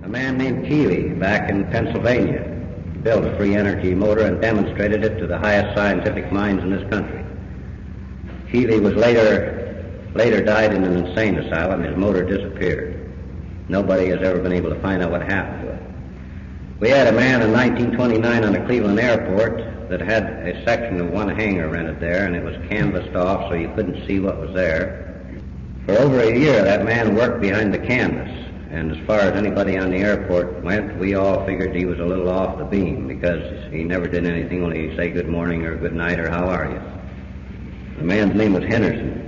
A man named Keeley back in Pennsylvania built a free energy motor and demonstrated it to the highest scientific minds in this country. Keeley was later died in an insane asylum. His motor disappeared. Nobody has ever been able to find out what happened to it. We had a man in 1929 on the Cleveland airport that had a section of one hangar rented there, and it was canvassed off so you couldn't see what was there. For over a year, that man worked behind the canvas, and as far as anybody on the airport went, we all figured he was a little off the beam because he never did anything only say good morning or good night or how are you. The man's name was Henderson.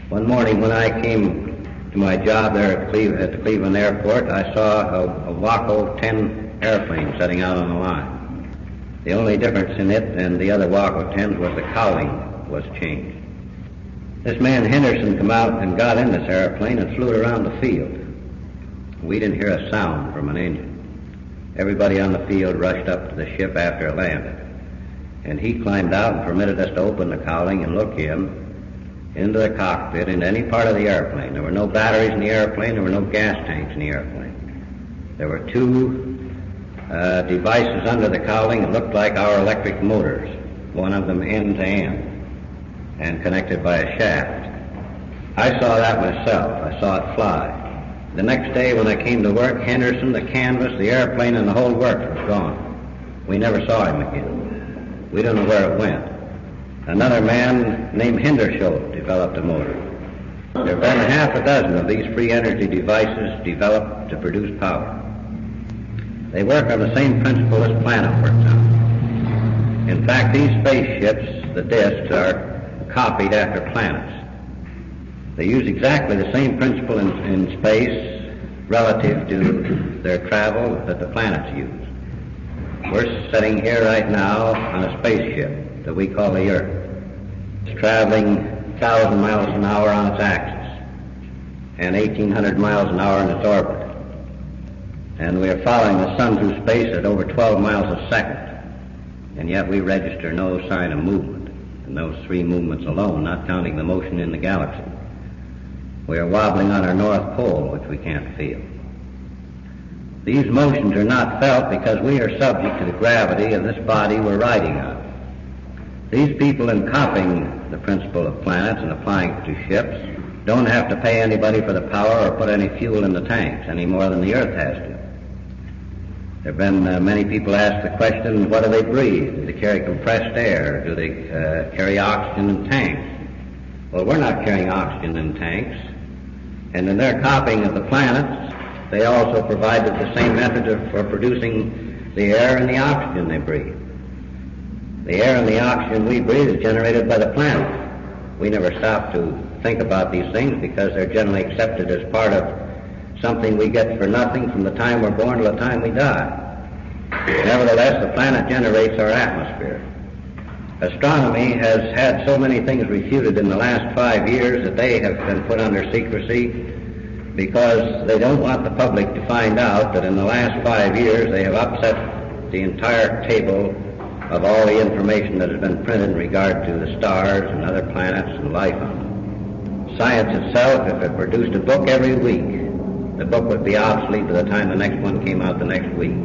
One morning when I came to my job there at the Cleveland airport, I saw a Waco 10 airplane setting out on the line. The only difference in it and the other Waco 10s was the cowling was changed. This man Henderson come out and got in this airplane and flew it around the field. We didn't hear a sound from an engine. Everybody on the field rushed up to the ship after it landed. And he climbed out and permitted us to open the cowling and look in into the cockpit, into any part of the airplane. There were no batteries in the airplane. There were no gas tanks in the airplane. There were two devices under the cowling that looked like our electric motors, one of them end to end and connected by a shaft. I saw that myself. I saw it fly. The next day when I came to work, Henderson, the canvas, the airplane, and the whole works was gone. We never saw him again. We don't know where it went. Another man named Hendershot developed a motor. There have been half a dozen of these free energy devices developed to produce power. They work on the same principle as planet works on. In fact, these spaceships, the disks, are copied after planets. They use exactly the same principle in space relative to their travel that the planets use. We're sitting here right now on a spaceship that we call the Earth. It's traveling 1,000 miles an hour on its axis and 1,800 miles an hour in its orbit. And we are following the sun through space at over 12 miles a second. And yet we register no sign of movement in those three movements alone, not counting the motion in the galaxy. We are wobbling on our North Pole, which we can't feel. These motions are not felt because we are subject to the gravity of this body we're riding on. These people, in copying the principle of planets and applying it to ships, don't have to pay anybody for the power or put any fuel in the tanks any more than the Earth has to. There have been many people ask the question, what do they breathe? Do they carry compressed air? Do they carry oxygen in tanks? Well, we're not carrying oxygen in tanks. And in their copying of the planets, they also provided the same method for producing the air and the oxygen they breathe. The air and the oxygen we breathe is generated by the planet. We never stop to think about these things because they're generally accepted as part of something we get for nothing from the time we're born to the time we die. Nevertheless, the planet generates our atmosphere. Astronomy has had so many things refuted in the last 5 years that they have been put under secrecy because they don't want the public to find out that in the last 5 years they have upset the entire table of all the information that has been printed in regard to the stars and other planets and life on them. Science itself, if it produced a book every week, the book would be obsolete by the time the next one came out the next week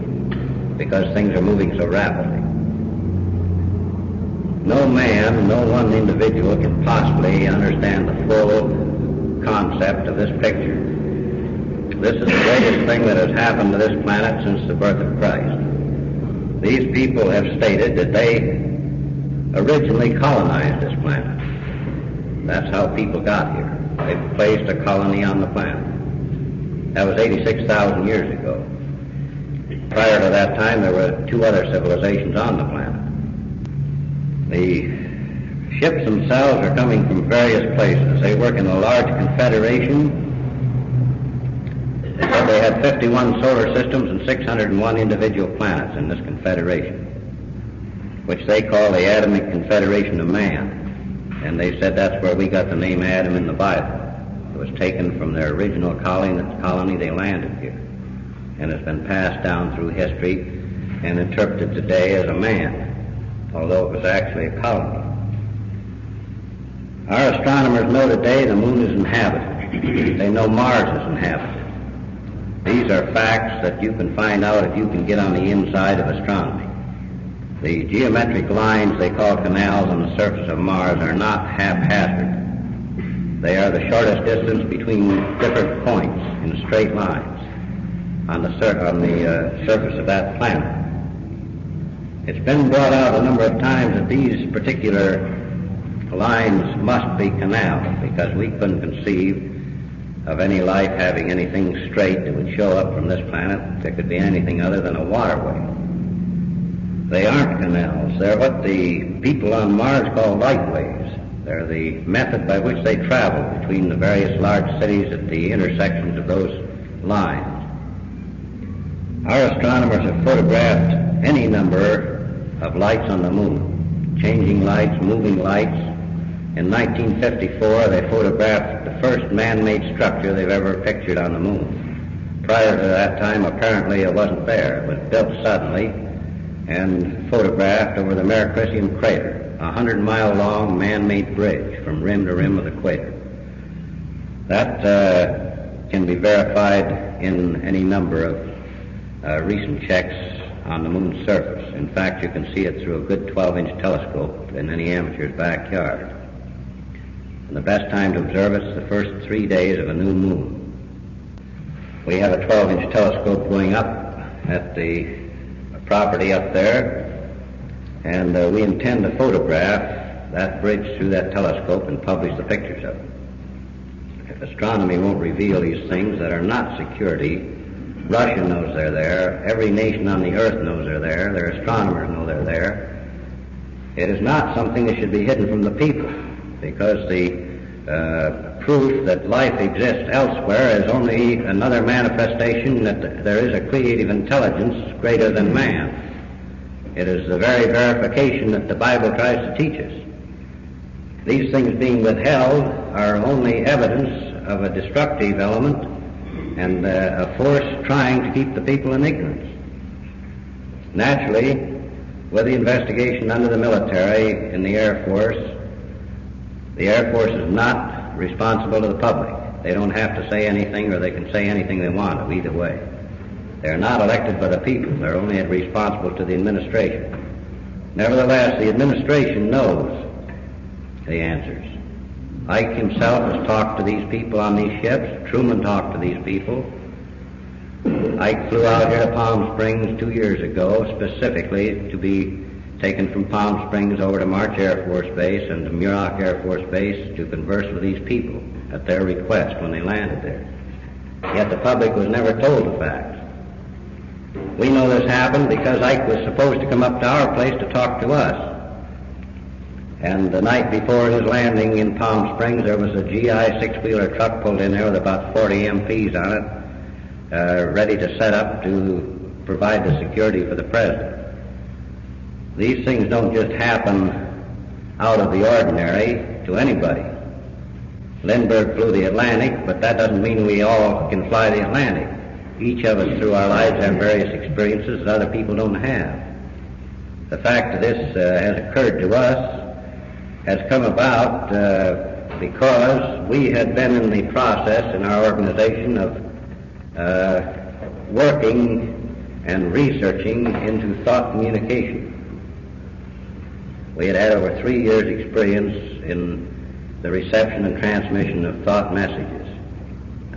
because things are moving so rapidly. No man, no one individual can possibly understand the full concept of this picture. This is the greatest thing that has happened to this planet since the birth of Christ. These people have stated that they originally colonized this planet. That's how people got here. They placed a colony on the planet. That was 86,000 years ago. Prior to that time, there were two other civilizations on the planet. The ships themselves are coming from various places. They work in a large confederation. They said they had 51 solar systems and 601 individual planets in this confederation, which they call the Adamic Confederation of Man. And they said that's where we got the name Adam in the Bible. It was taken from their original colony they landed here, and has been passed down through history and interpreted today as a man, although it was actually a colony. Our astronomers know today the moon is inhabited. They know Mars is inhabited. These are facts that you can find out if you can get on the inside of astronomy. The geometric lines they call canals on the surface of Mars are not haphazard. They are the shortest distance between different points in straight lines on the surface of that planet. It's been brought out a number of times that these particular lines must be canals because we couldn't conceive of any life having anything straight that would show up from this planet that could be anything other than a waterway. They aren't canals. They're what the people on Mars call lightways. They're the method by which they travel between the various large cities at the intersections of those lines. Our astronomers have photographed any number of lights on the moon, changing lights, moving lights. In 1954, they photographed the first man-made structure they've ever pictured on the moon. Prior to that time, apparently it wasn't there. It was built suddenly and photographed over the Mare Crisium crater, a 100-mile-long man-made bridge from rim to rim of the equator. That can be verified in any number of recent checks on the moon's surface. In fact, you can see it through a good 12-inch telescope in any amateur's backyard. And the best time to observe it is the first 3 days of a new moon. We have a 12-inch telescope going up at the property up there, and we intend to photograph that bridge through that telescope and publish the pictures of it. If astronomy won't reveal these things that are not security, Russia knows they're there, every nation on the earth knows they're there, their astronomers know they're there. It is not something that should be hidden from the people, because the proof that life exists elsewhere is only another manifestation that there is a creative intelligence greater than man. It is the very verification that the Bible tries to teach us. These things being withheld are only evidence of a destructive element and a force trying to keep the people in ignorance. Naturally, with the investigation under the military in the Air Force is not responsible to the public. They don't have to say anything, or they can say anything they want to, either way. They're not elected by the people. They're only responsible to the administration. Nevertheless, the administration knows the answers. Ike himself has talked to these people on these ships. Truman talked to these people. Ike flew out here to Palm Springs 2 years ago specifically to be taken from Palm Springs over to March Air Force Base and to Muroc Air Force Base to converse with these people at their request when they landed there. Yet the public was never told the facts. We know this happened because Ike was supposed to come up to our place to talk to us. And the night before his landing in Palm Springs, there was a GI six-wheeler truck pulled in there with about 40 MPs on it, ready to set up to provide the security for the president. These things don't just happen out of the ordinary to anybody. Lindbergh flew the Atlantic, but that doesn't mean we all can fly the Atlantic. Each of us through our lives have various experiences that other people don't have. The fact that this has occurred to us has come about because we had been in the process in our organization of working and researching into thought communication. We had had over 3 years' experience in the reception and transmission of thought messages.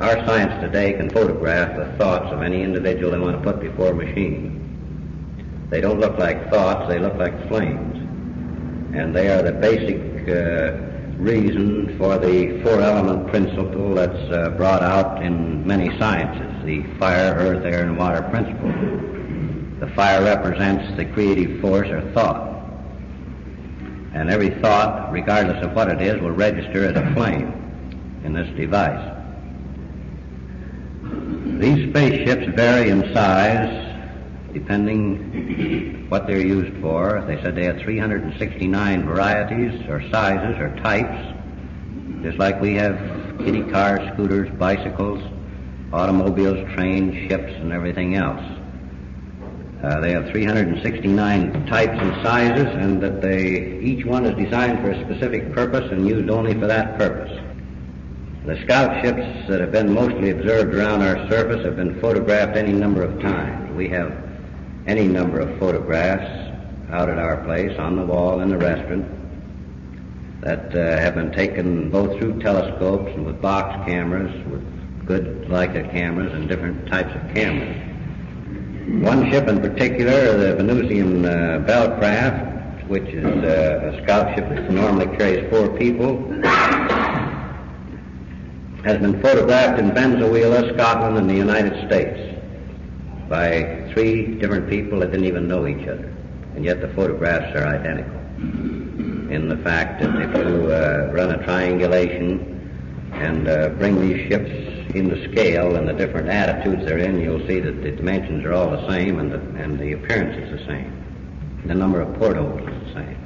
Our science today can photograph the thoughts of any individual they want to put before a machine. They don't look like thoughts, they look like flames. And they are the basic reason for the four-element principle that's brought out in many sciences, the fire, earth, air, and water principle. The fire represents the creative force or thought. And every thought, regardless of what it is, will register as a flame in this device. These spaceships vary in size depending what they're used for. They said they had 369 varieties or sizes or types, just like we have kiddie cars, scooters, bicycles, automobiles, trains, ships, and everything else. They have 369 types and sizes, and that each one is designed for a specific purpose and used only for that purpose. The scout ships that have been mostly observed around our surface have been photographed any number of times. We have any number of photographs out at our place on the wall in the restaurant that have been taken both through telescopes and with box cameras, with good Leica cameras and different types of cameras. One ship in particular, the Venusian Bellcraft, which is a scout ship that normally carries 4 people, has been photographed in Venezuela, Scotland, and the United States by 3 different people that didn't even know each other. And yet the photographs are identical in the fact that if you run a triangulation and bring these ships into scale and the different attitudes they're in, you'll see that the dimensions are all the same and the appearance is the same. The number of portholes is the same.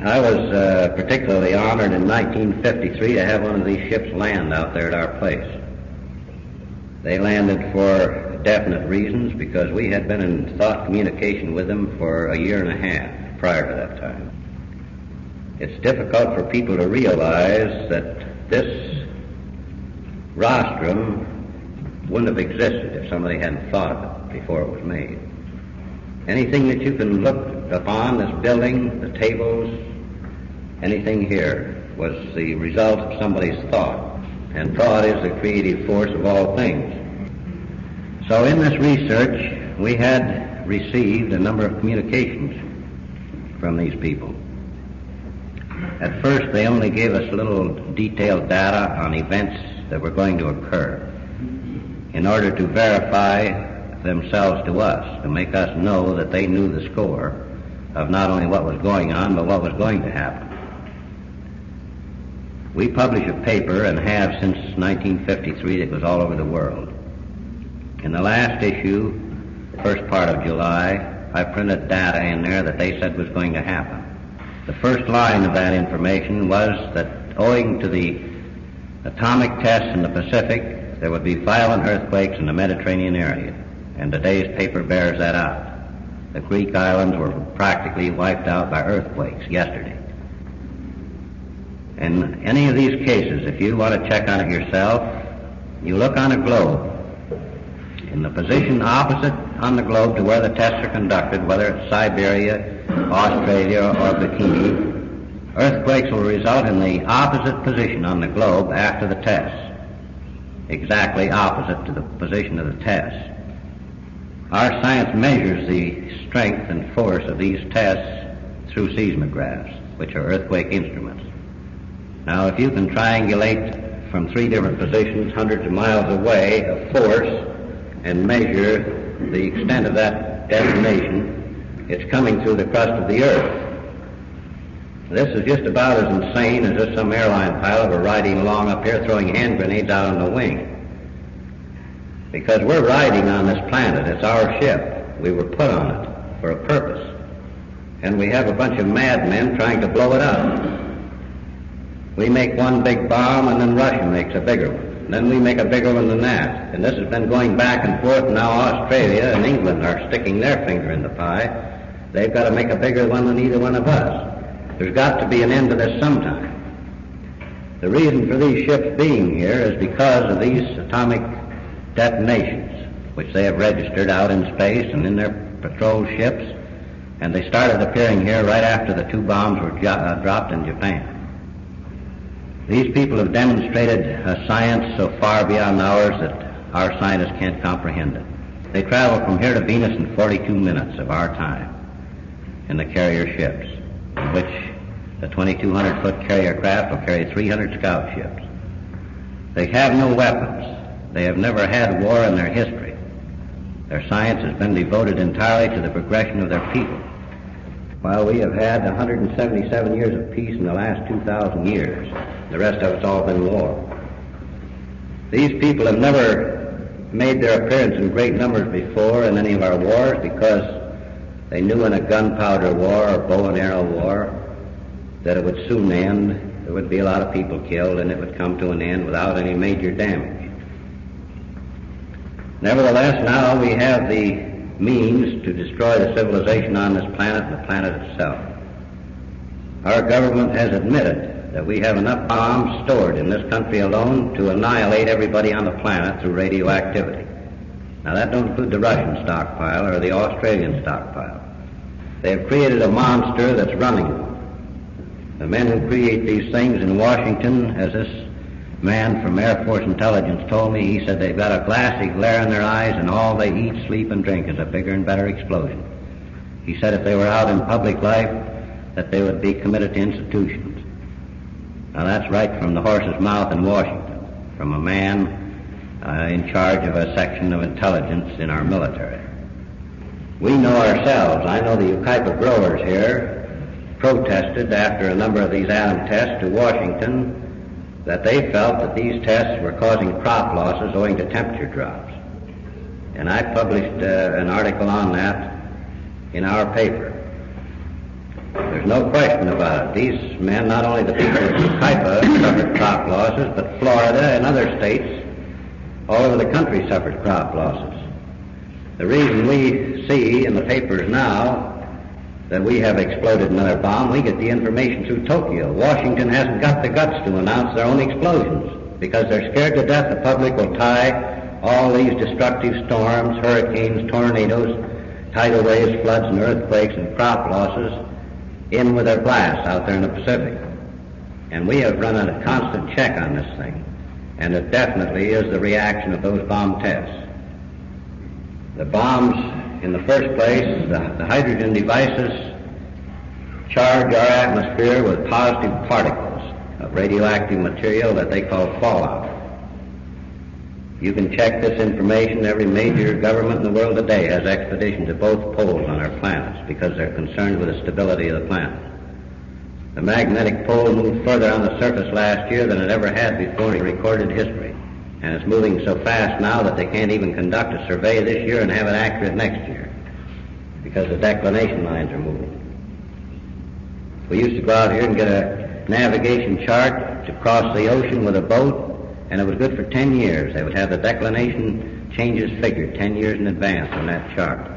I was particularly honored in 1953 to have one of these ships land out there at our place. They landed for definite reasons because we had been in thought communication with them for a year and a half prior to that time. It's difficult for people to realize that this rostrum wouldn't have existed if somebody hadn't thought of it before it was made. Anything that you can look upon, this building, the tables, anything here was the result of somebody's thought. And thought is the creative force of all things. So in this research, we had received a number of communications from these people. At first, they only gave us little detailed data on events that were going to occur in order to verify themselves to us, to make us know that they knew the score of not only what was going on, but what was going to happen. We publish a paper, and have since 1953, that was all over the world. In the last issue, first part of July, I printed data in there that they said was going to happen. The first line of that information was that owing to the atomic tests in the Pacific, there would be violent earthquakes in the Mediterranean area, and today's paper bears that out. The Greek islands were practically wiped out by earthquakes yesterday. In any of these cases, if you want to check on it yourself, you look on a globe. In the position opposite on the globe to where the tests are conducted, whether it's Siberia, Australia, or Bikini, earthquakes will result in the opposite position on the globe after the tests, exactly opposite to the position of the tests. Our science measures the strength and force of these tests through seismographs, which are earthquake instruments. Now, if you can triangulate from 3 different positions, hundreds of miles away, a force, and measure the extent of that detonation, it's coming through the crust of the earth. This is just about as insane as if some airline pilot were riding along up here throwing hand grenades out on the wing. Because we're riding on this planet. It's our ship. We were put on it for a purpose. And we have a bunch of madmen trying to blow it up. We make one big bomb, and then Russia makes a bigger one. And then we make a bigger one than that. And this has been going back and forth, and now Australia and England are sticking their finger in the pie. They've got to make a bigger one than either one of us. There's got to be an end to this sometime. The reason for these ships being here is because of these atomic detonations, which they have registered out in space and in their patrol ships, and they started appearing here right after the 2 bombs were dropped in Japan. These people have demonstrated a science so far beyond ours that our scientists can't comprehend it. They travel from here to Venus in 42 minutes of our time in the carrier ships, in which the 2,200-foot carrier craft will carry 300 scout ships. They have no weapons. They have never had war in their history. Their science has been devoted entirely to the progression of their people. While we have had 177 years of peace in the last 2,000 years, the rest of it's all been war. These people have never made their appearance in great numbers before in any of our wars because they knew in a gunpowder war or bow and arrow war that it would soon end, there would be a lot of people killed, and it would come to an end without any major damage. Nevertheless, now we have the means to destroy the civilization on this planet and the planet itself. Our government has admitted that we have enough bombs stored in this country alone to annihilate everybody on the planet through radioactivity. Now that don't include the Russian stockpile or the Australian stockpile. They have created a monster that's running. The men who create these things in Washington, as this man from Air Force Intelligence told me, he said they've got a glassy glare in their eyes and all they eat, sleep, and drink is a bigger and better explosion. He said if they were out in public life, that they would be committed to institutions. Now that's right from the horse's mouth in Washington, from a man in charge of a section of intelligence in our military. We know ourselves, I know the Yucaipa growers here protested after a number of these atom tests to Washington that they felt that these tests were causing crop losses owing to temperature drops. And I published an article on that in our paper. There's no question about it. These men, not only the people of Yucaipa, suffered crop losses, but Florida and other states all over the country suffered crop losses. The reason we see in the papers now that we have exploded another bomb, we get the information through Tokyo. Washington hasn't got the guts to announce their own explosions because they're scared to death the public will tie all these destructive storms, hurricanes, tornadoes, tidal waves, floods, and earthquakes, and crop losses in with their blasts out there in the Pacific. And we have run a constant check on this thing, and it definitely is the reaction of those bomb tests. The bombs, in the first place, the hydrogen devices charge our atmosphere with positive particles of radioactive material that they call fallout. You can check this information. Every major government in the world today has expeditions to both poles on our planets because they're concerned with the stability of the planet. The magnetic pole moved further on the surface last year than it ever had before in recorded history. And it's moving so fast now that they can't even conduct a survey this year and have it accurate next year because the declination lines are moving. We used to go out here and get a navigation chart to cross the ocean with a boat, and it was good for 10 years. They would have the declination changes figured 10 years in advance on that chart.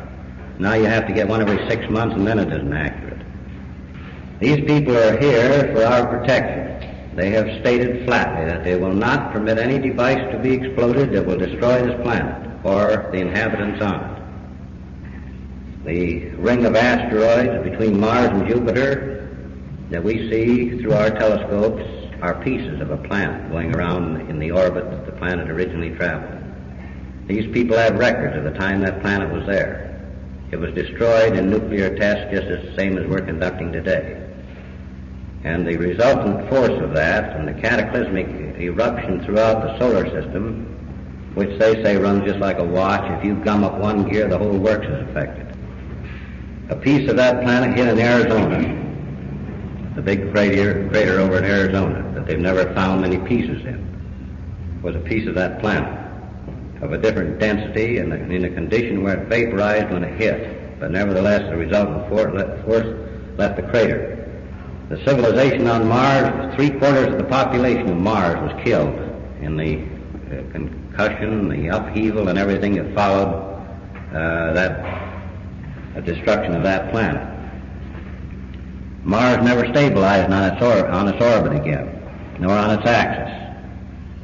Now you have to get one every 6 months, and then it isn't accurate. These people are here for our protection. They have stated flatly that they will not permit any device to be exploded that will destroy this planet or the inhabitants on it. The ring of asteroids between Mars and Jupiter that we see through our telescopes are pieces of a planet going around in the orbit that the planet originally traveled. These people have records of the time that planet was there. It was destroyed in nuclear tests just the same as we're conducting today. And the resultant force of that and the cataclysmic eruption throughout the solar system, which they say runs just like a watch, if you gum up one gear, the whole works is affected. A piece of that planet hit in Arizona, the big crater over in Arizona that they've never found many pieces in, was a piece of that planet of a different density and in a condition where it vaporized when it hit. But nevertheless, the resultant force left the crater. The civilization on Mars, 3/4 of the population of Mars was killed in the concussion, the upheaval, and everything that followed that destruction of that planet. Mars never stabilized on its orbit again, nor on its axis.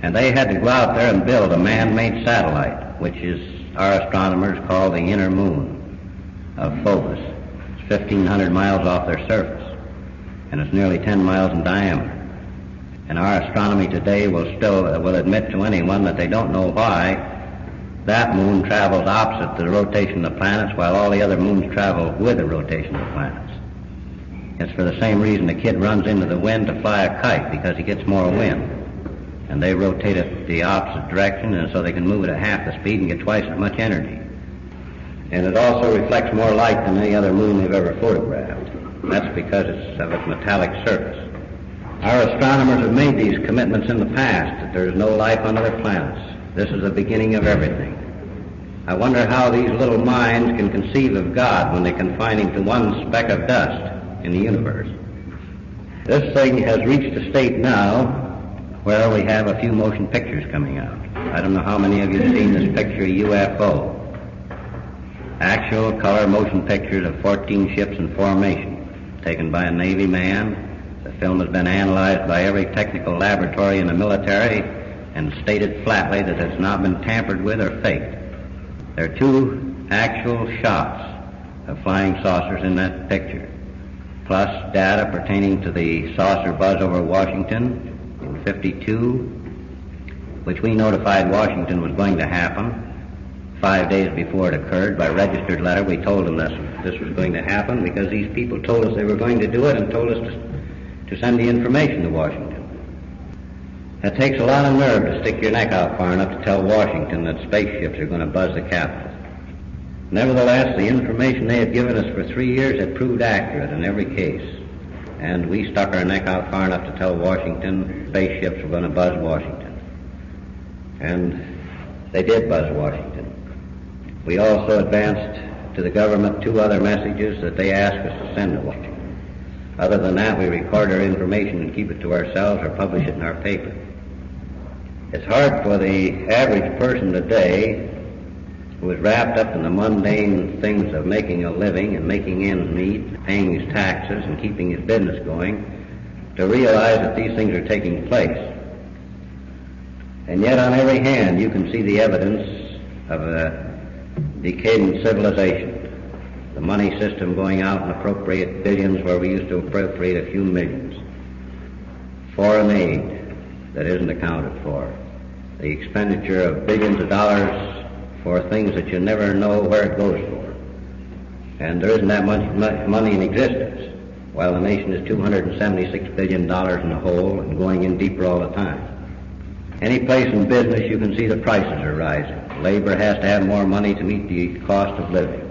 And they had to go out there and build a man-made satellite, which is our astronomers call the inner moon of Phobos. It's 1,500 miles off their surface, and it's nearly 10 miles in diameter. And our astronomy today will admit to anyone that they don't know why that moon travels opposite to the rotation of the planets while all the other moons travel with the rotation of the planets. It's for the same reason a kid runs into the wind to fly a kite, because he gets more wind. And they rotate it the opposite direction, and so they can move it at half the speed and get twice as much energy. And it also reflects more light than any other moon they've ever photographed. That's because it's of its metallic surface. Our astronomers have made these commitments in the past, that there is no life on other planets. This is the beginning of everything. I wonder how these little minds can conceive of God when they confine him to one speck of dust in the universe. This thing has reached a state now where we have a few motion pictures coming out. I don't know how many of you have seen this picture, UFO. Actual color motion pictures of 14 ships in formation, taken by a Navy man The film has been analyzed by every technical laboratory in the military and stated flatly that it's not been tampered with or faked. There are two actual shots of flying saucers in that picture, plus data pertaining to the saucer buzz over Washington in '52, which we notified Washington was going to happen 5 days before it occurred. By registered letter, we told them this was going to happen because these people told us they were going to do it and told us to send the information to Washington. It takes a lot of nerve to stick your neck out far enough to tell Washington that spaceships are going to buzz the Capitol. Nevertheless, the information they had given us for 3 years had proved accurate in every case, and we stuck our neck out far enough to tell Washington spaceships were going to buzz Washington. And they did buzz Washington. We also advanced to the government 2 other messages that they asked us to send to Washington. Other than that, we record our information and keep it to ourselves or publish it in our paper. It's hard for the average person today who is wrapped up in the mundane things of making a living and making ends meet, paying his taxes and keeping his business going, to realize that these things are taking place. And yet on every hand you can see the evidence of a decadent civilization. The money system going out and appropriate billions where we used to appropriate a few millions. Foreign aid that isn't accounted for. The expenditure of billions of dollars for things that you never know where it goes for. And there isn't that much money in existence, while the nation is $276 billion in the hole and going in deeper all the time. Any place in business you can see the prices are rising. Labor has to have more money to meet the cost of living.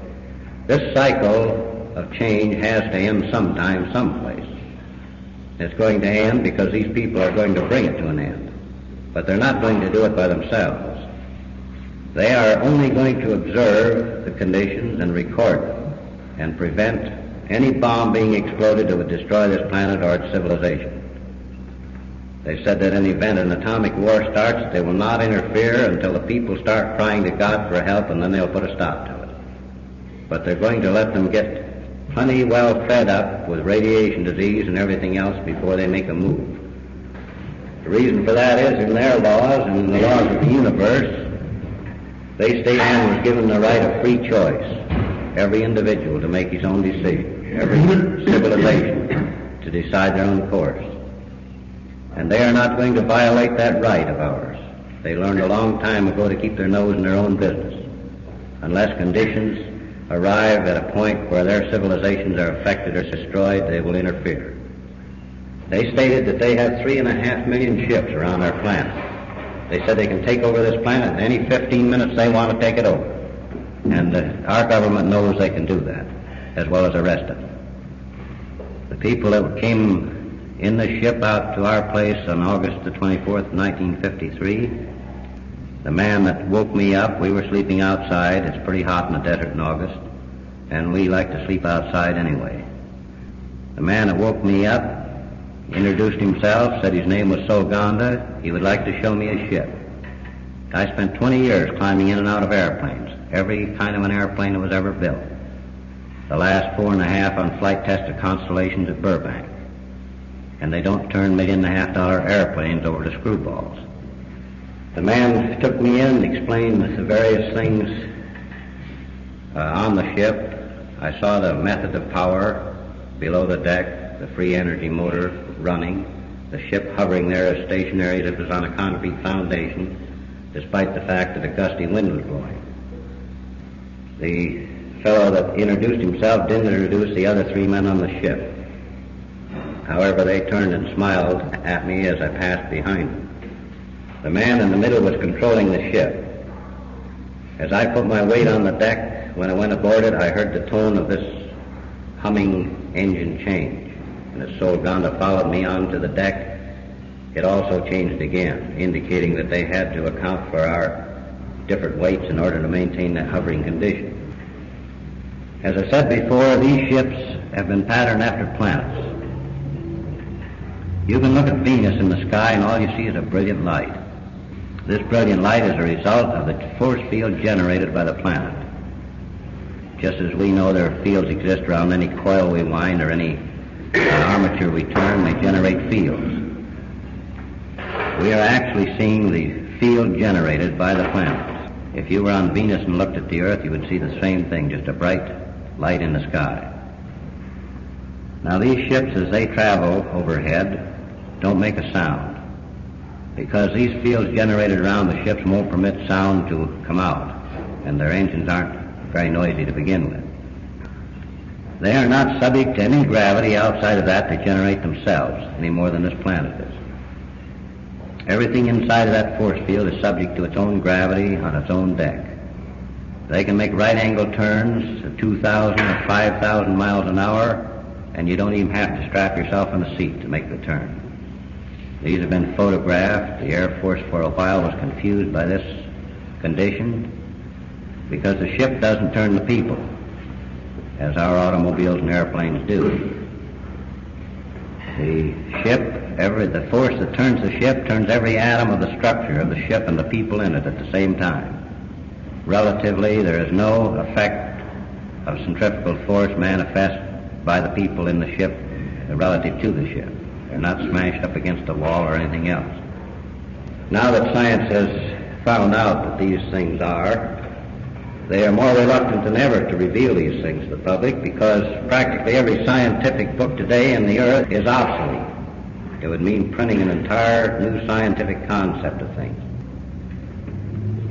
This cycle of change has to end sometime, someplace. It's going to end because these people are going to bring it to an end. But they're not going to do it by themselves. They are only going to observe the conditions and record them and prevent any bomb being exploded that would destroy this planet or its civilization. They said that in the event an atomic war starts, they will not interfere until the people start crying to God for help, and then they'll put a stop to it. But they're going to let them get plenty well fed up with radiation disease and everything else before they make a move. The reason for that is in their laws and in the laws of the universe, they state man was given the right of free choice, every individual to make his own decision, every civilization to decide their own course. And they are not going to violate that right of ours. They learned a long time ago to keep their nose in their own business. Unless conditions arrive at a point where their civilizations are affected or destroyed, they will interfere. They stated that they have 3.5 million ships around our planet. They said they can take over this planet in any 15 minutes they want to take it over. And our government knows they can do that, as well as the rest of them. The people that came in the ship out to our place on August the 24th, 1953, the man that woke me up, we were sleeping outside. It's pretty hot in the desert in August, and we like to sleep outside anyway. The man that woke me up introduced himself, said his name was Soganda. He would like to show me a ship. I spent 20 years climbing in and out of airplanes, every kind of an airplane that was ever built. The last 4.5 on flight tested Constellations at Burbank. And they don't turn $1.5 million airplanes over to screwballs. The man took me in and explained the various things on the ship. I saw the method of power below the deck, the free energy motor running, the ship hovering there as stationary as if it was on a concrete foundation, despite the fact that a gusty wind was blowing. The fellow that introduced himself didn't introduce the other 3 men on the ship. However, they turned and smiled at me as I passed behind them. The man in the middle was controlling the ship. As I put my weight on the deck, when I went aboard it, I heard the tone of this humming engine change. And as Soganda followed me onto the deck, it also changed again, indicating that they had to account for our different weights in order to maintain that hovering condition. As I said before, these ships have been patterned after planets. You can look at Venus in the sky and all you see is a brilliant light. This brilliant light is a result of the force field generated by the planet. Just as we know there are fields exist around any coil we wind or any an armature we turn, they generate fields. We are actually seeing the field generated by the planets. If you were on Venus and looked at the Earth, you would see the same thing, just a bright light in the sky. Now these ships, as they travel overhead, don't make a sound, because these fields generated around the ships won't permit sound to come out, and their engines aren't very noisy to begin with. They are not subject to any gravity outside of that to generate themselves, any more than this planet is. Everything inside of that force field is subject to its own gravity on its own deck. They can make right-angle turns at 2,000 or 5,000 miles an hour, and you don't even have to strap yourself in the seat to make the turn. These have been photographed. The Air Force for a while was confused by this condition because the ship doesn't turn the people as our automobiles and airplanes do. The ship, the force that turns the ship turns every atom of the structure of the ship and the people in it at the same time. Relatively, there is no effect of centrifugal force manifest by the people in the ship relative to the ship. They're not smashed up against a wall or anything else. Now that science has found out that these things are, they are more reluctant than ever to reveal these things to the public, because practically every scientific book today in the earth is obsolete. It would mean printing an entire new scientific concept of things.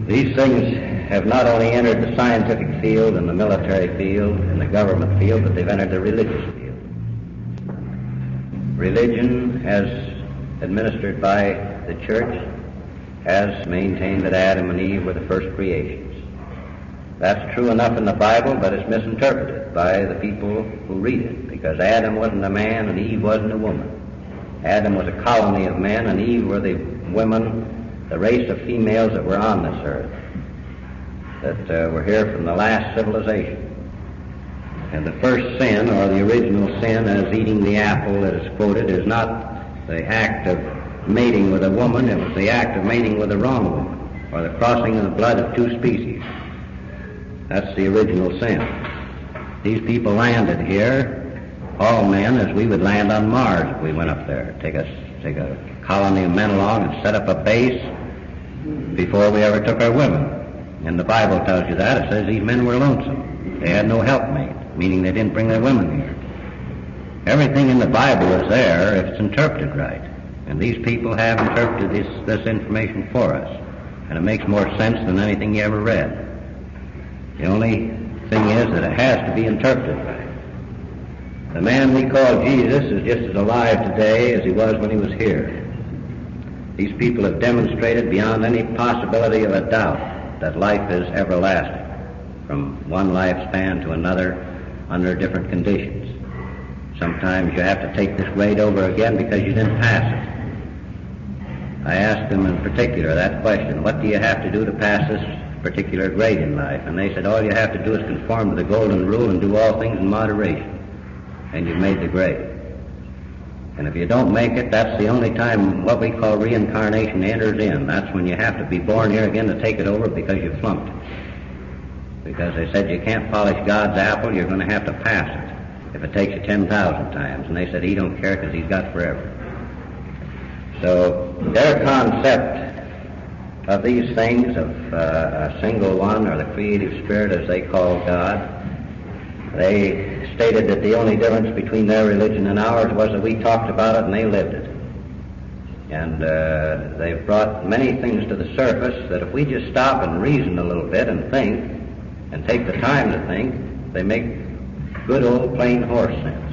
These things have not only entered the scientific field and the military field and the government field, but they've entered the religious field. Religion, as administered by the church, has maintained that Adam and Eve were the first creations. That's true enough in the Bible, but it's misinterpreted by the people who read it, because Adam wasn't a man and Eve wasn't a woman. Adam was a colony of men, and Eve were the women, the race of females that were on this earth, that were here from the last civilization. And the first sin, or the original sin, as eating the apple that is quoted, is not the act of mating with a woman, it was the act of mating with the wrong woman, or the crossing of the blood of two species. That's the original sin. These people landed here, all men, as we would land on Mars if we went up there. Take a colony of men along and set up a base before we ever took our women. And the Bible tells you that. It says these men were lonesome. They had no helpmate, meaning they didn't bring their women here. Everything in the Bible is there if it's interpreted right. And these people have interpreted this information for us. And it makes more sense than anything you ever read. The only thing is that it has to be interpreted right. The man we call Jesus is just as alive today as he was when he was here. These people have demonstrated beyond any possibility of a doubt that life is everlasting, from one lifespan to another under different conditions. Sometimes you have to take this grade over again because you didn't pass it. I asked them in particular that question, what do you have to do to pass this particular grade in life? And they said, all you have to do is conform to the golden rule and do all things in moderation, and you've made the grade. And if you don't make it, that's the only time what we call reincarnation enters in. That's when you have to be born here again to take it over because you flunked it. Because they said you can't polish God's apple, you're going to have to pass it if it takes you 10,000 times. And they said he don't care because he's got forever. So their concept of these things, of a single one, or the creative spirit as they call God, they stated that the only difference between their religion and ours was that we talked about it and they lived it. And they've brought many things to the surface that if we just stop and reason a little bit and think, and take the time to think, they make good old plain horse sense.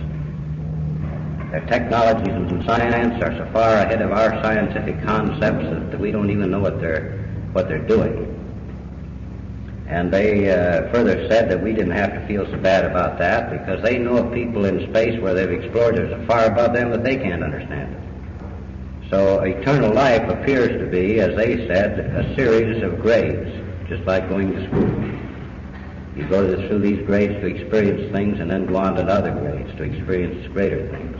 Their technologies and science are so far ahead of our scientific concepts that we don't even know what they're doing. And they further said that we didn't have to feel so bad about that because they know of people in space where they've explored there's a far above them that they can't understand it. So eternal life appears to be, as they said, a series of grades, just like going to school. You go through these grades to experience things and then go on to other grades to experience greater things.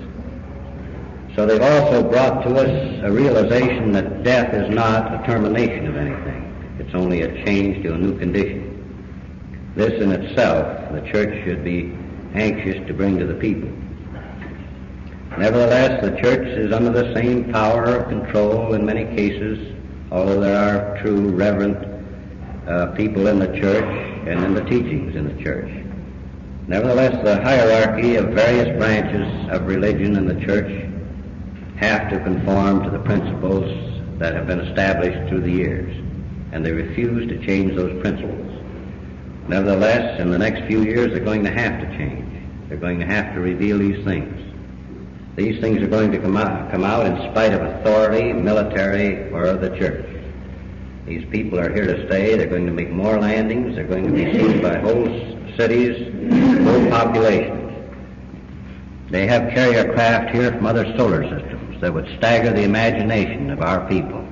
So they've also brought to us a realization that death is not a termination of anything. It's only a change to a new condition. This in itself, the church should be anxious to bring to the people. Nevertheless, the church is under the same power of control in many cases, although there are true reverent people in the church and in the teachings in the church. Nevertheless, the hierarchy of various branches of religion in the church have to conform to the principles that have been established through the years, and they refuse to change those principles. Nevertheless, in the next few years, they're going to have to change. They're going to have to reveal these things. These things are going to come out in spite of authority, military, or of the church. These people are here to stay. They're going to make more landings. They're going to be seen by whole cities, whole populations. They have carrier craft here from other solar systems that would stagger the imagination of our people.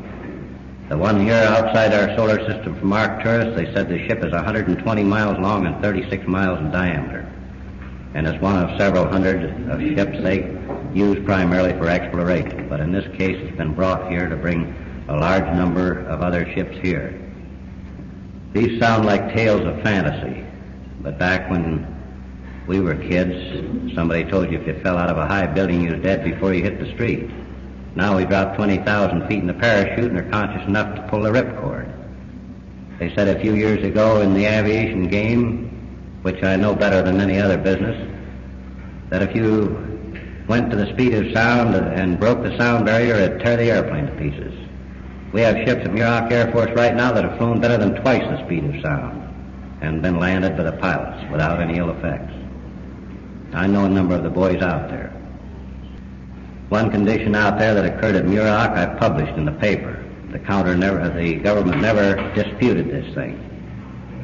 The one here outside our solar system from Arcturus, they said the ship is 120 miles long and 36 miles in diameter, and is one of several hundred of ships they use primarily for exploration. But in this case, it's been brought here to bring a large number of other ships here. These sound like tales of fantasy, but back when we were kids, somebody told you if you fell out of a high building you was dead before you hit the street. Now we drop 20,000 feet in a parachute and are conscious enough to pull the ripcord. They said a few years ago in the aviation game, which I know better than any other business, that if you went to the speed of sound and broke the sound barrier, it'd tear the airplane to pieces. We have ships at Muroc Air Force right now that have flown better than twice the speed of sound and been landed by the pilots without any ill effects. I know a number of the boys out there. One condition out there that occurred at Muroc I published in the paper. The government never disputed this thing.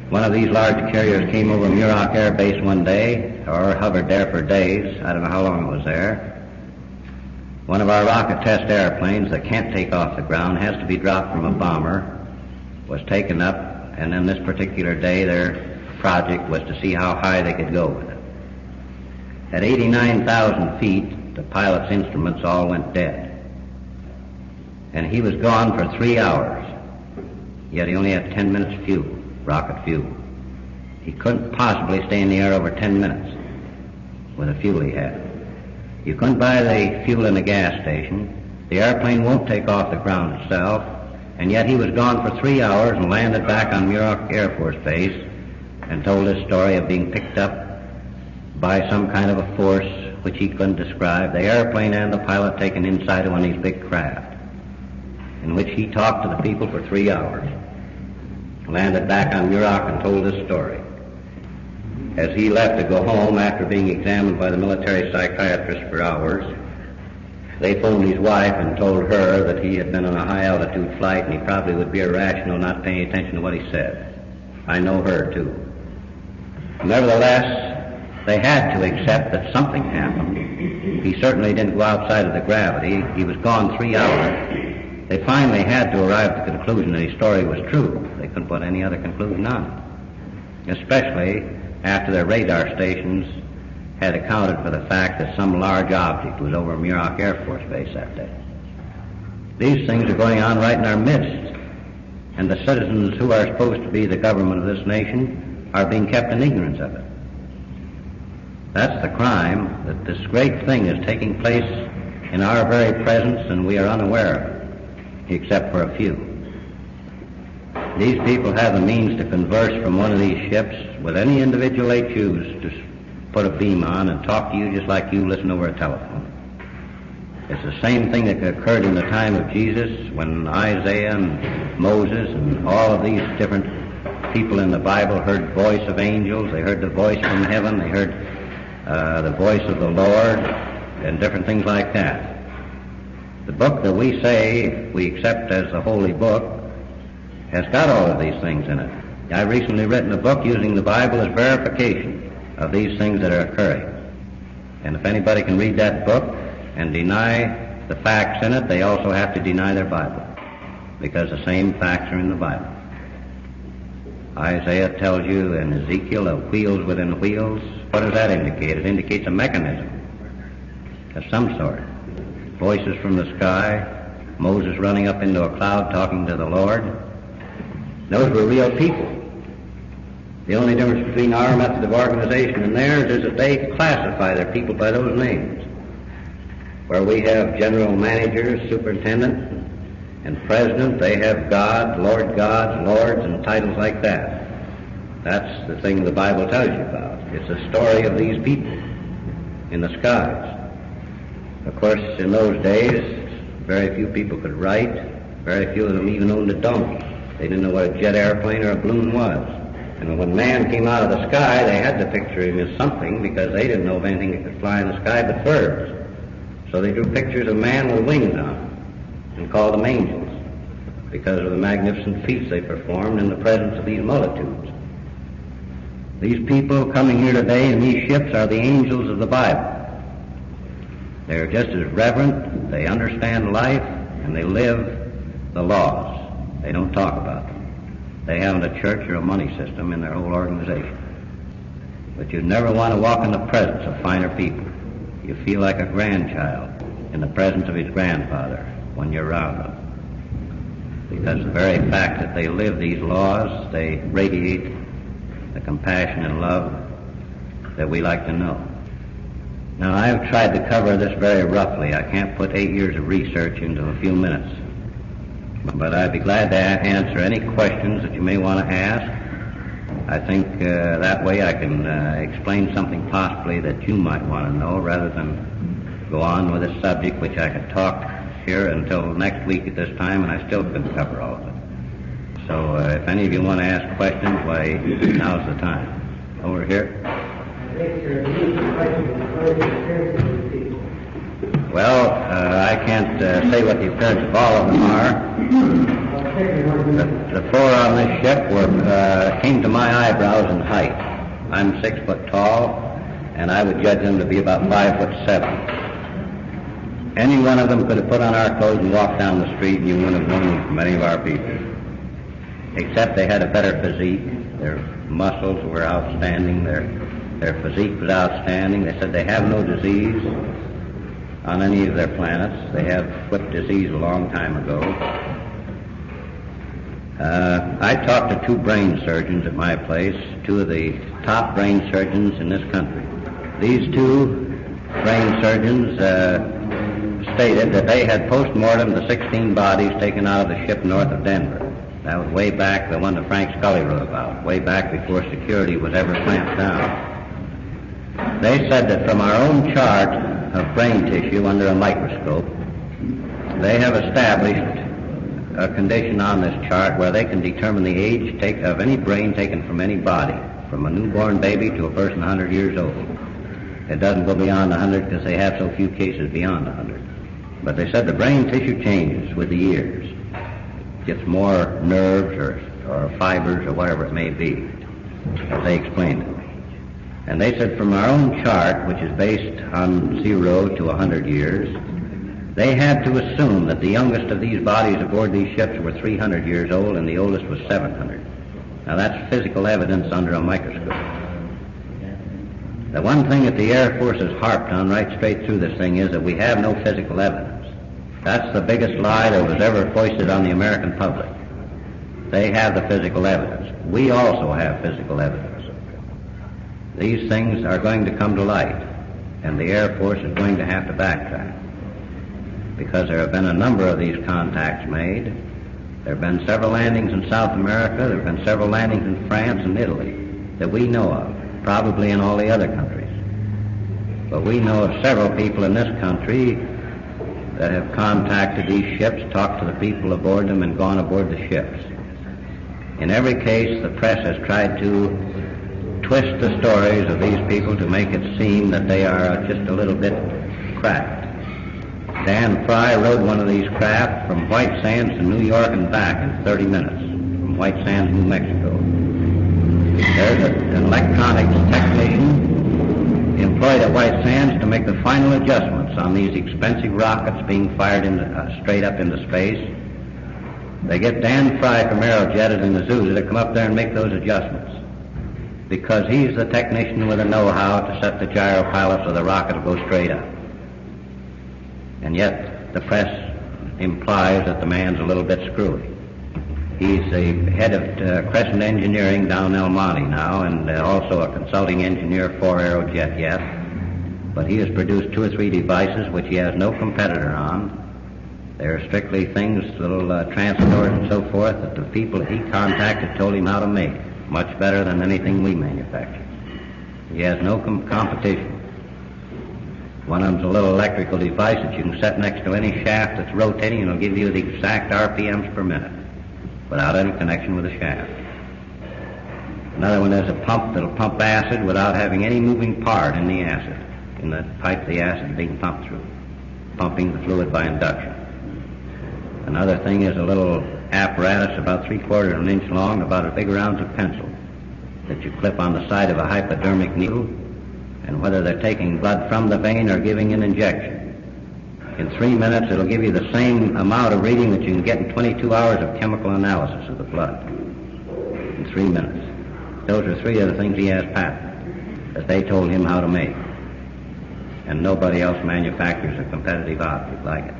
One of these large carriers came over Muroc Air Base one day, or hovered there for days. I don't know how long it was there. One of our rocket test airplanes that can't take off the ground, has to be dropped from a bomber, was taken up, and then this particular day their project was to see how high they could go with it. At 89,000 feet, the pilot's instruments all went dead. And he was gone for 3 hours, yet he only had 10 minutes fuel, rocket fuel. He couldn't possibly stay in the air over 10 minutes with the fuel he had. You couldn't buy the fuel in a gas station. The airplane won't take off the ground itself, and yet he was gone for 3 hours and landed back on Muroc Air Force Base and told his story of being picked up by some kind of a force which he couldn't describe, the airplane and the pilot taken inside of one of these big craft, in which he talked to the people for 3 hours, landed back on Muroc and told his story. As he left to go home after being examined by the military psychiatrist for hours, they phoned his wife and told her that he had been on a high-altitude flight and he probably would be irrational not paying attention to what he said. I know her, too. Nevertheless, they had to accept that something happened. He certainly didn't go outside of the gravity. He was gone 3 hours. They finally had to arrive at the conclusion that his story was true. They couldn't put any other conclusion on it, especially after their radar stations had accounted for the fact that some large object was over Muroc Air Force Base that day. These things are going on right in our midst, and the citizens who are supposed to be the government of this nation are being kept in ignorance of it. That's the crime, that this great thing is taking place in our very presence and we are unaware of it, except for a few. These people have the means to converse from one of these ships with any individual they choose to put a beam on and talk to you just like you listen over a telephone. It's the same thing that occurred in the time of Jesus when Isaiah and Moses and all of these different people in the Bible heard the voice of angels, they heard the voice from heaven, they heard the voice of the Lord, and different things like that. The book that we say we accept as the Holy Book has got all of these things in it. I've recently written a book using the Bible as verification of these things that are occurring. And if anybody can read that book and deny the facts in it, they also have to deny their Bible, because the same facts are in the Bible. Isaiah tells you in Ezekiel of wheels within wheels. What does that indicate? It indicates a mechanism of some sort. Voices from the sky, Moses running up into a cloud talking to the Lord. Those were real people. The only difference between our method of organization and theirs is that they classify their people by those names. where we have general managers, superintendents, and president. They have God, gods, lords, and titles like that. That's the thing the Bible tells you about. It's the story of these people in the skies. Of course, in those days, very few people could write. Very few of them even owned a donkey. They didn't know what a jet airplane or a balloon was. And when man came out of the sky, they had to picture him as something because they didn't know of anything that could fly in the sky but birds. So they drew pictures of man with wings on and called them angels because of the magnificent feats they performed in the presence of these multitudes. These people coming here today in these ships are the angels of the Bible. They're just as reverent, they understand life, and they live the laws. They don't talk about them. They haven't a church or a money system in their whole organization. But you never want to walk in the presence of finer people. You feel like a grandchild in the presence of his grandfather when you're around them. Because the very fact that they live these laws, they radiate the compassion and love that we like to know. Now, I've tried to cover this very roughly. I can't put 8 years of research into a few minutes. But I'd be glad to answer any questions that you may want to ask. I think that way I can explain something possibly that you might want to know rather than go on with a subject which I could talk here until next week at this time and I still couldn't cover all of it. So if any of you want to ask questions, why, now's the time. Over here. Well, I can't say what the appearance of all of them are. The four on this ship came to my eyebrows in height. I'm 6 foot tall, and I would judge them to be about 5'7". Any one of them could have put on our clothes and walked down the street, and you wouldn't have known them from any of our people. Except they had a better physique. Their muscles were outstanding. Their physique was outstanding. They said they have no disease on any of their planets. They have foot disease a long time ago. I talked to 2 brain surgeons at my place, 2 of the top brain surgeons in this country. These 2 brain surgeons stated that they had post-mortem the 16 bodies taken out of the ship north of Denver. That was way back, the one that Frank Scully wrote about, way back before security was ever clamped down. They said that from our own chart of brain tissue under a microscope, they have established a condition on this chart where they can determine the age of any brain taken from any body, from a newborn baby to a person 100 years old. It doesn't go beyond 100 because they have so few cases beyond 100. But they said the brain tissue changes with the years. It gets more nerves or fibers or whatever it may be, as they explained it. And they said from our own chart, which is based on 0 to 100 years, they had to assume that the youngest of these bodies aboard these ships were 300 years old and the oldest was 700. Now that's physical evidence under a microscope. The one thing that the Air Force has harped on right straight through this thing is that we have no physical evidence. That's the biggest lie that was ever foisted on the American public. They have the physical evidence. We also have physical evidence. These things are going to come to light, and the Air Force is going to have to backtrack, because there have been a number of these contacts made. There have been several landings in South America, there have been several landings in France and Italy that we know of, probably in all the other countries. But we know of several people in this country that have contacted these ships, talked to the people aboard them, and gone aboard the ships. In every case, the press has tried to twist the stories of these people to make it seem that they are just a little bit cracked. Dan Fry rode one of these craft from White Sands to New York and back in 30 minutes, from White Sands, New Mexico. There's an electronics technician employed at White Sands to make the final adjustments on these expensive rockets being fired straight up into space. They get Dan Fry from Aerojet in Azusa to come up there and make those adjustments, because he's the technician with the know-how to set the gyro pilot so the rocket will go straight up. And yet the press implies that the man's a little bit screwy. He's the head of Crescent Engineering down El Monte now, and also a consulting engineer for Aerojet yet. But he has produced 2 or 3 devices which he has no competitor on. They're strictly things, little transistors and so forth, that the people he contacted told him how to make. Much better than anything we manufacture. He has no competition. One of them's a little electrical device that you can set next to any shaft that's rotating, and it'll give you the exact RPMs per minute without any connection with the shaft. Another one is a pump that'll pump acid without having any moving part in the acid, in the pipe the acid is being pumped through, pumping the fluid by induction. Another thing is a little apparatus about 3/4 of an inch long, about as big around as a pencil, that you clip on the side of a hypodermic needle, and whether they're taking blood from the vein or giving an injection. In 3 minutes, it'll give you the same amount of reading that you can get in 22 hours of chemical analysis of the blood. In 3 minutes. Those are 3 of the things he has patented, that they told him how to make. And nobody else manufactures a competitive object like it.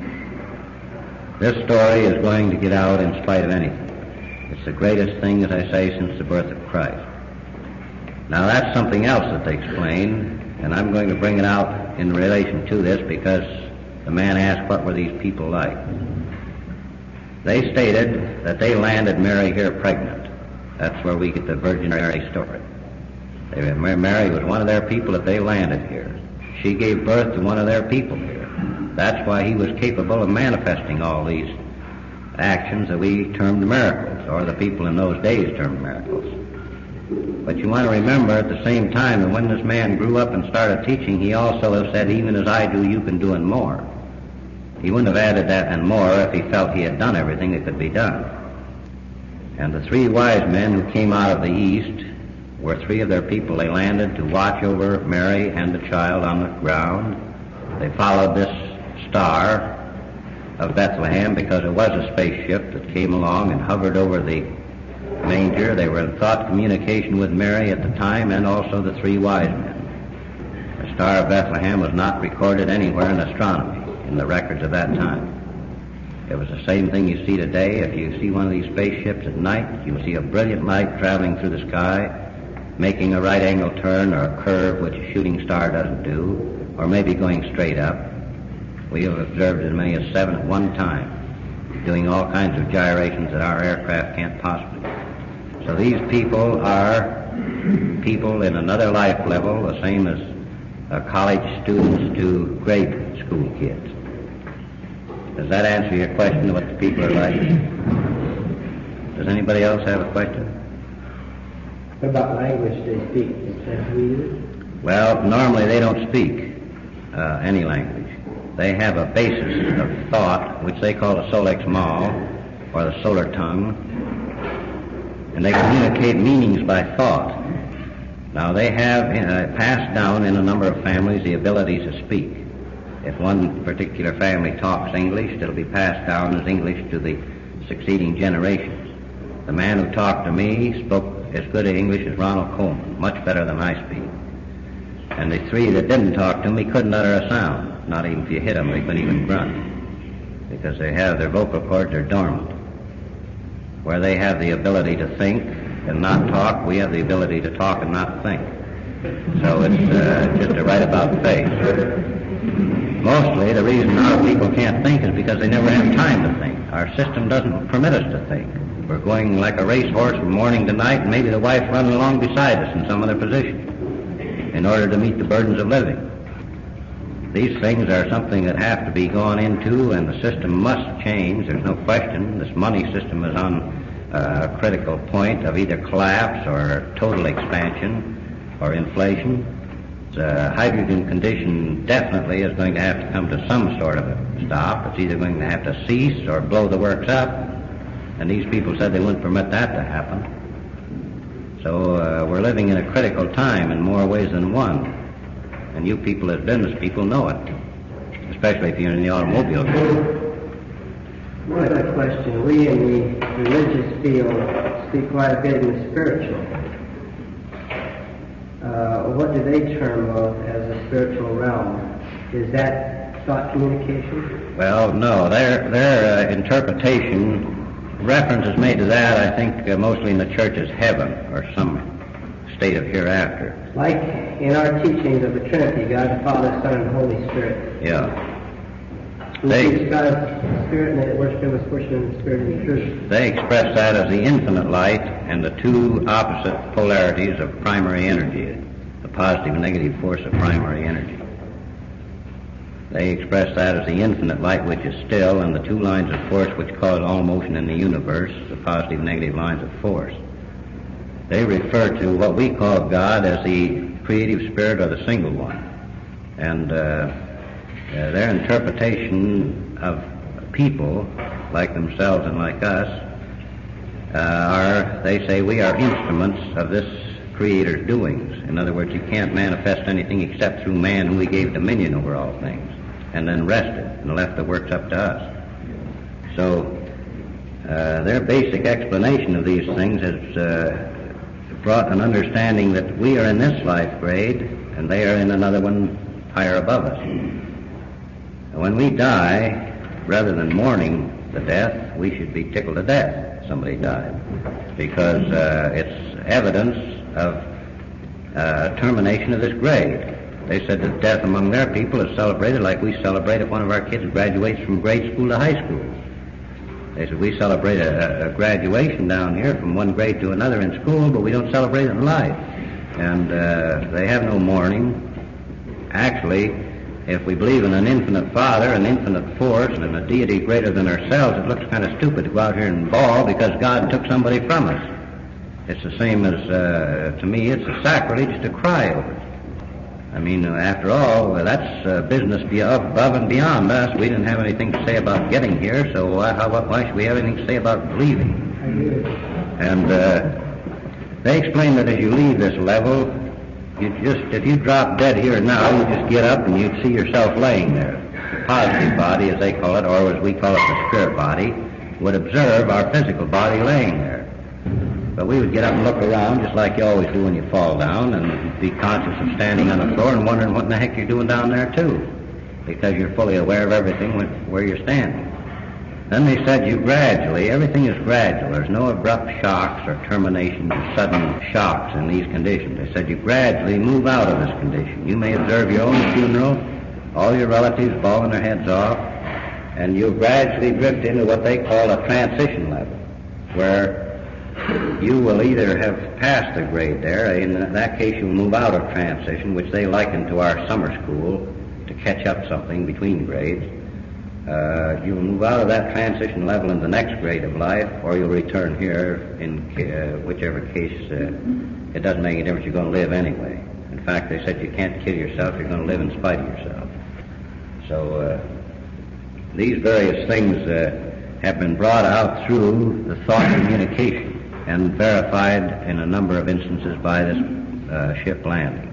This story is going to get out in spite of anything. It's the greatest thing, as I say, since the birth of Christ. Now that's something else that they explain, and I'm going to bring it out in relation to this because the man asked what were these people like. They stated that they landed Mary here pregnant. That's where we get the Virgin Mary story. Mary was one of their people that they landed here. She gave birth to one of their people here. That's why he was capable of manifesting all these actions that we termed miracles, or the people in those days termed miracles. But you want to remember at the same time that when this man grew up and started teaching, he also said, even as I do, you can do and more. He wouldn't have added that and more if he felt he had done everything that could be done. And the 3 wise men who came out of the east were 3 of their people. They landed to watch over Mary and the child on the ground. They followed this star of Bethlehem because it was a spaceship that came along and hovered over the manger. They were in thought communication with Mary at the time, and also the 3 wise men. The Star of Bethlehem was not recorded anywhere in astronomy, in the records of that time. It was the same thing you see today. If you see one of these spaceships at night, you'll see a brilliant light traveling through the sky, making a right angle turn or a curve, which a shooting star doesn't do, or maybe going straight up. We have observed as many as 7 at one time, doing all kinds of gyrations that our aircraft can't possibly do. So these people are people in another life level, the same as college students to grade school kids. Does that answer your question, what the people are like? Does anybody else have a question? What about language they speak? Well, normally they don't speak any language. They have a basis of thought, which they call the solex mal, or the solar tongue, and they communicate meanings by thought. Now they have passed down in a number of families the ability to speak. If one particular family talks English, it'll be passed down as English to the succeeding generations. The man who talked to me spoke as good English as Ronald Coleman, much better than I speak. And the 3 that didn't talk to me couldn't utter a sound. Not even if you hit them, they couldn't even grunt, because they have their vocal cords are dormant. Where they have the ability to think and not talk, we have the ability to talk and not think. So it's just a right about face. Mostly the reason our people can't think is because they never have time to think. Our system doesn't permit us to think. We're going like a racehorse from morning to night, and maybe the wife's running along beside us in some other position in order to meet the burdens of living. These things are something that have to be gone into, and the system must change. There's no question. This money system is on a critical point of either collapse or total expansion or inflation. The hydrogen condition definitely is going to have to come to some sort of a stop. It's either going to have to cease or blow the works up, and these people said they wouldn't permit that to happen. So we're living in a critical time in more ways than one. And you people as business people know it, especially if you're in the automobile business. One other question. We in the religious field speak quite a bit in the spiritual. What do they term as a spiritual realm? Is that thought communication? Well, no. Their interpretation, reference is made to that, I think, mostly in the church as heaven, or some state of hereafter. Like in our teachings of the Trinity, God the Father, Son, and Holy Spirit. Yeah. They teach God's Spirit, and they worship Him as worship in the Spirit and truth. They express that as the infinite light and the two opposite polarities of primary energy, the positive and negative force of primary energy. They express that as the infinite light which is still, and the two lines of force which cause all motion in the universe, the positive and negative lines of force. They refer to what we call God as the creative spirit or the single one. And their interpretation of people, like themselves and like us, they say we are instruments of this Creator's doings. In other words, you can't manifest anything except through man, who He gave dominion over all things, and then rested and left the works up to us. So their basic explanation of these things has brought an understanding that we are in this life grade and they are in another one higher above us. When we die, rather than mourning the death, we should be tickled to death somebody died, because it's evidence of termination of this grade. They said that death among their people is celebrated like we celebrate if one of our kids graduates from grade school to high school. They said we celebrate a graduation down here from one grade to another in school, but we don't celebrate it in life. And they have no mourning. Actually, if we believe in an infinite Father, an infinite force, and a deity greater than ourselves, it looks kind of stupid to go out here and bawl because God took somebody from us. It's the same as, to me, it's a sacrilege to cry over it. I mean, after all, that's business above and beyond us. We didn't have anything to say about getting here, so why should we have anything to say about believing? And they explain that as you leave this level, if you drop dead here now, you just get up and you'd see yourself laying there. The positive body, as they call it, or as we call it, the spirit body, would observe our physical body laying there. But we would get up and look around, just like you always do when you fall down, and be conscious of standing on the floor and wondering what in the heck you're doing down there, too, because you're fully aware of everything where you're standing. Then they said everything is gradual. There's no abrupt shocks or terminations or sudden shocks in these conditions. They said you gradually move out of this condition. You may observe your own funeral, all your relatives bawling their heads off, and you'll gradually drift into what they call a transition level, where you will either have passed the grade there. In that case, you'll move out of transition, which they liken to our summer school, to catch up something between grades. You'll move out of that transition level in the next grade of life, or you'll return here in whichever case. It doesn't make any difference. You're going to live anyway. In fact, they said you can't kill yourself. You're going to live in spite of yourself. So these various things have been brought out through the thought communication and verified in a number of instances by this ship landing.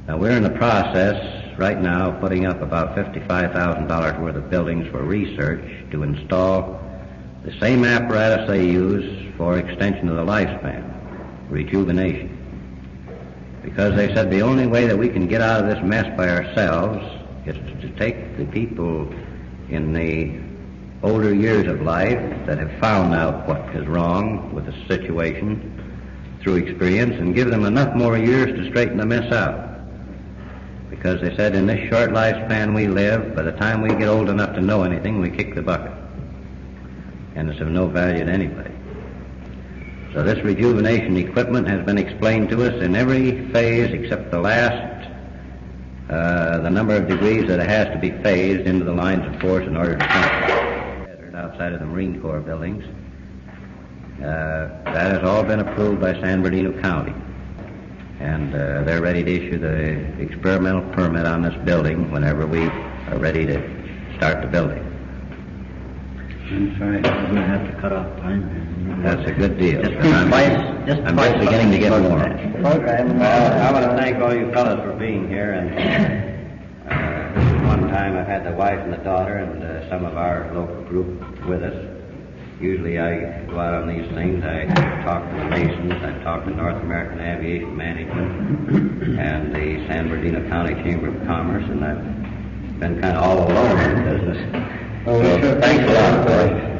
Now, we're in the process right now of putting up about $55,000 worth of buildings for research to install the same apparatus they use for extension of the lifespan, rejuvenation. Because they said the only way that we can get out of this mess by ourselves is to take the people in the older years of life that have found out what is wrong with the situation through experience and give them enough more years to straighten the mess out. Because they said in this short lifespan we live, by the time we get old enough to know anything, we kick the bucket. And it's of no value to anybody. So this rejuvenation equipment has been explained to us in every phase except the last, the number of degrees that it has to be phased into the lines of force in order to function. Outside of the Marine Corps buildings. That has all been approved by San Bernardino County. And they're ready to issue the experimental permit on this building whenever we are ready to start the building. I'm sorry, we're going to have to cut off time. That's a good deal. I'm just beginning to get more. Well, I want to thank all you fellows for being here. And one time I've had the wife and the daughter and some of our local group with us. Usually I go out on these things. I talk to the Masons, I talk to North American Aviation Management and the San Bernardino County Chamber of Commerce, and I've been kind of all alone in the business. So thanks a lot for it.